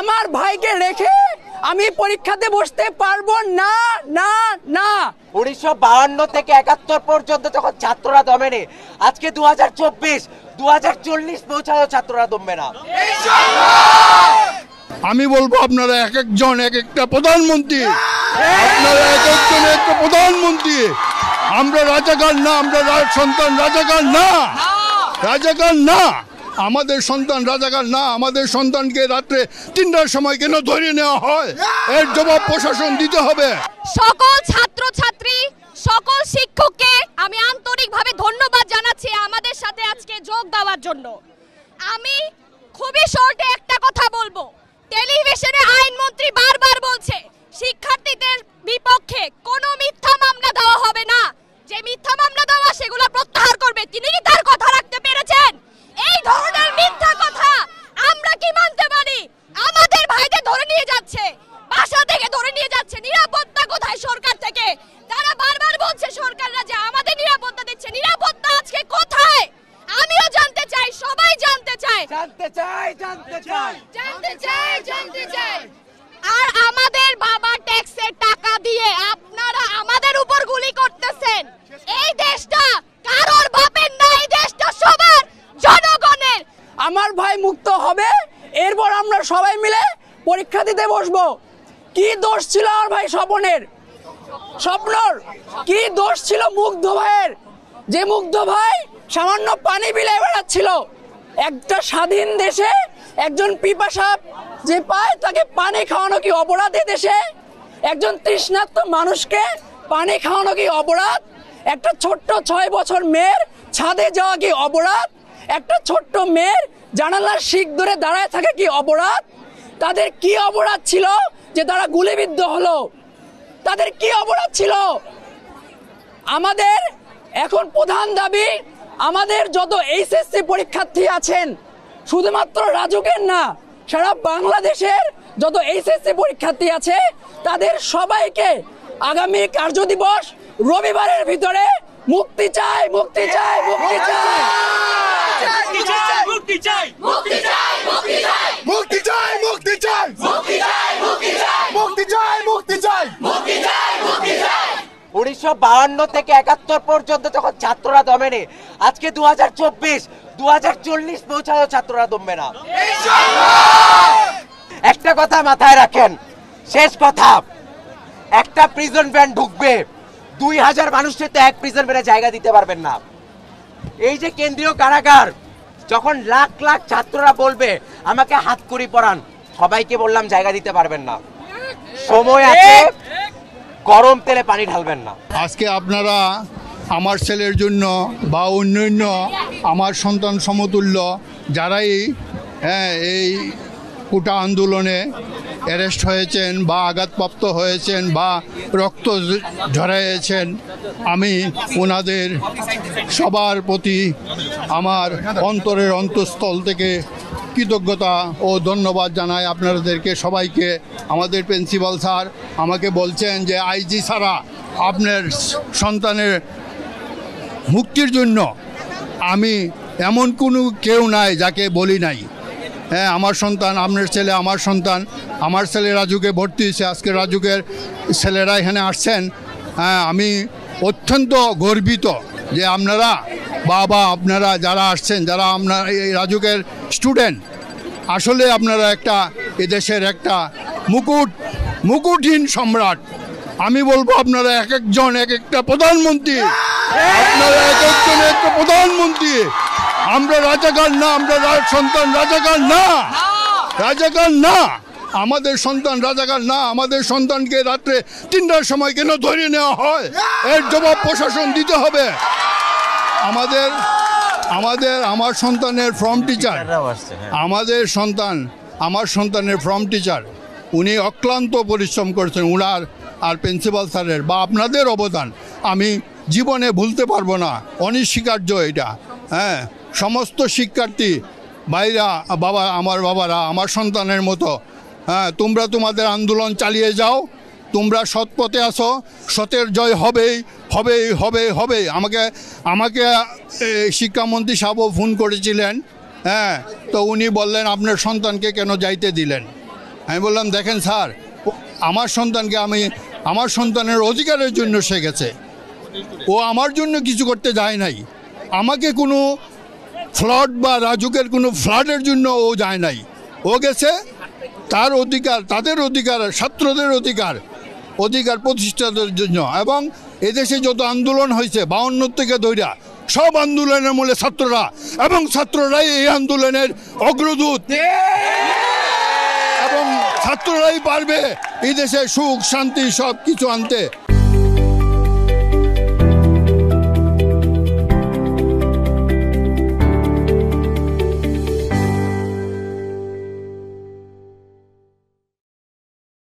আমার ভাইকে রেখে আমি পরীক্ষাতে বসতে পারবো না না না। 1952 থেকে 71 পর্যন্ত যখন ছাত্ররা দমেনি, আজকে 2024 2040 পৌঁছানো ছাত্ররা দমবে না। আমি বলবো আপনারা এক একজন এক একটা প্রধানমন্ত্রী, আপনারা এক একজন একটা প্রধানমন্ত্রী। আমরা রাজাকার না, আমরা সন্তান রাজাকার না, রাজাকার না, আমাদের সন্তান রাজাকার না। আমাদের সন্তানকে রাত্রে 3টার সময় কেন ধরে নেওয়া হয়, এর জবাব প্রশাসন দিতে হবে। সকল ছাত্রছাত্রী, সকল শিক্ষককে আমি আন্তরিকভাবে ধন্যবাদ জানাচ্ছি আমাদের সাথে আজকে যোগ দেওয়ার জন্য। আমি খুবই শর্টে একটা কথা বলবো। টেলিভিশনে আইনমন্ত্রী বারবার বলছে শিক্ষার্থীদের বিপক্ষে কোনো মিথ্যা মামলা দেওয়া হবে না, যে মিথ্যা মামলা দেওয়া সেগুলো প্রত্যাহার করবে। তিনি কি তার কথা রাখতে পেরেছেন? এই ধরনের মিথ্যা কথা আমরা কি মানতে পারি? আমাদের ভাইদের ধরে নিয়ে যাচ্ছে, বাসা থেকে ধরে নিয়ে যাচ্ছে। নিরাপত্তা কোথায় সরকার থেকে? তারা বারবার বলছে সরকাররা যে আমাদের নিরাপত্তা দিচ্ছে, নিরাপত্তা আজকে কোথায়? আমিও জানতে চাই, সবাই জানতে চায়, জানতে চাই, জানতে চাই, জানতে চাই, জানতে চাই। আর আমাদের বাবা ট্যাক্সের টাকা দিয়ে আপনারা আমাদের উপর গুলি করতেছেন। এই দেশটা কারোর বাপের না, এই দেশটা সবার, জনগণের। আমার ভাই মুক্ত হবে, এরপর আমরা সবাই মিলে পরীক্ষা দিতে বসবো। কি দোষ ছিল আমার ভাই স্বপনের, স্বপ্নর কি দোষ ছিল মুগ্ধ ভাইয়ের? যে মুগ্ধ ভাই সামান্য পানি বিলে বেড়াচ্ছিল। একটা স্বাধীন দেশে একজন পিপাসা যে পায় তাকে পানি খাওয়ানো কি অপরাধ? দেশে একজন তৃষ্ণার্ত মানুষকে পানি খাওয়ানো কি অপরাধ? একটা ছোট্ট 6 বছর মেয়ের ছাদে যাওয়া কি অপরাধ? একটা ছোট্ট মেয়ের জানালার শিক ধরে দাঁড়ায় থাকা কি অপরাধ? তাদের কি অপরাধ ছিল যে তারা গুলিবিদ্ধ হলো? তাদের কি অপরাধ ছিল? আমাদের এখন প্রধান দাবি, আমাদের যত এইচএসসি পরীক্ষার্থী আছেন, শুধুমাত্র রাজুকের না, সারা বাংলাদেশের যত এইচএসসি পরীক্ষার্থী আছে তাদের সবাইকে আগামী কার্যদিবস রবিবারের ভিতরে মুক্তি চাই, মুক্তি চাই, মুক্তি চাই, মুক্তি চাই, মুক্তি চাই, মুক্তি চাই, মুক্তি চাই, মুক্তি চাই, মুক্তি চাই, মুক্তি চাই, মুক্তি চাই, মুক্তি চাই, মুক্তি চাই, মুক্তি চাই, মুক্তি চাই। 1952 থেকে 71 পর্যন্ত যখন ছাত্ররা দমেনি, আজকে 2024 2040 পৌঁছানো ছাত্ররা দমবে না। একটা কথা মাথায় রাখেন, শেষ কথা, একটা প্রিজন ভ্যান ঢুকবে, 2000 মানুষের তো এক প্রিজন ভ্যানে জায়গা দিতে পারবেন না। এই যে কেন্দ্রীয় কারাগার, যখন লাখ লাখ ছাত্ররা বলবে আমাকে হাতকড়ি পরান, সবাইকে বললাম জায়গা দিতে পারবেন না। সময় আছে, গরম তেলে পানি ঢালবেন না। আজকে আপনারা আমার ছেলের জন্য বা অন্যান্য আমার সন্তান সমতুল্য যারাই এই কোটা আন্দোলনে অ্যারেস্ট হয়েছেন বা আঘাতপ্রাপ্ত হয়েছেন বা রক্ত ঝরাইয়েছেন, আমি ওনাদের সবার প্রতি আমার অন্তরের অন্তঃস্থল থেকে কৃতজ্ঞতা ও ধন্যবাদ জানাই আপনাদেরকে সবাইকে। আমাদের প্রিন্সিপাল স্যার আমাকে বলছেন যে আইজি ছাড়া আপনার সন্তানের মুক্তির জন্য আমি এমন কোনো কেউ নাই যাকে বলি নাই। হ্যাঁ, আমার সন্তান, আপনার ছেলে আমার সন্তান, আমার ছেলে রাজুকে ভর্তি হয়েছে, আজকে রাজুকের ছেলেরা এখানে আসছেন। হ্যাঁ, আমি অত্যন্ত গর্বিত যে আপনারা বাবা, আপনারা যারা আসছেন, যারা আপনার এই রাজুকের স্টুডেন্ট, আসলে আপনারা একটা এদেশের একটা মুকুটহীন সম্রাট। আমি বলবো আপনারা এক একজন এক একটা প্রধানমন্ত্রী, আপনারা এক একজন একটা প্রধানমন্ত্রী। আমরা রাজাকার না, আমরা সন্তান রাজাকার না, রাজাকার না, আমাদের সন্তান রাজাকার না। আমাদের সন্তানকে রাত্রে 3টার সময় কেন ধরে নেওয়া হয়, এর জবাব প্রশাসন দিতে হবে। আমার সন্তানের ফর্ম টিচার, আমার সন্তানের ফর্ম টিচার, উনি অক্লান্ত পরিশ্রম করছেন। উনার আর প্রিন্সিপাল স্যারের বা আপনাদের অবদান আমি জীবনে ভুলতে পারবো না, অনস্বীকার্য এটা। হ্যাঁ, সমস্ত শিক্ষার্থী ভাইরা, আমার বাবারা, আমার সন্তানের মতো, হ্যাঁ, তোমরা তোমাদের আন্দোলন চালিয়ে যাও, তোমরা সৎ পথে আসো, সতের জয় হবেই, হবেই, হবে, হবে। আমাকে শিক্ষামন্ত্রী সাহেবও ফোন করেছিলেন। হ্যাঁ, তো উনি বললেন আপনার সন্তানকে কেন যাইতে দিলেন? আমি বললাম দেখেন স্যার, আমার সন্তানকে আমার সন্তানের অধিকারের জন্য সে গেছে, ও আমার জন্য কিছু করতে যায় নাই, আমাকে কোনো ফ্লড বা রাজুকের কোনো ফ্লাডের জন্য ও যায় নাই, ও গেছে তার অধিকার, তাদের অধিকার, ছাত্রদের অধিকার প্রতিষ্ঠাদের জন্য। এবং এদেশে যত আন্দোলন হয়েছে 52 থেকে ধইরা, সব আন্দোলনের মূলে ছাত্ররা, এবং ছাত্ররাই এই আন্দোলনের অগ্রদূত, এবং ছাত্ররাই পারবে এই দেশে সুখ শান্তি সব কিছু আনতে।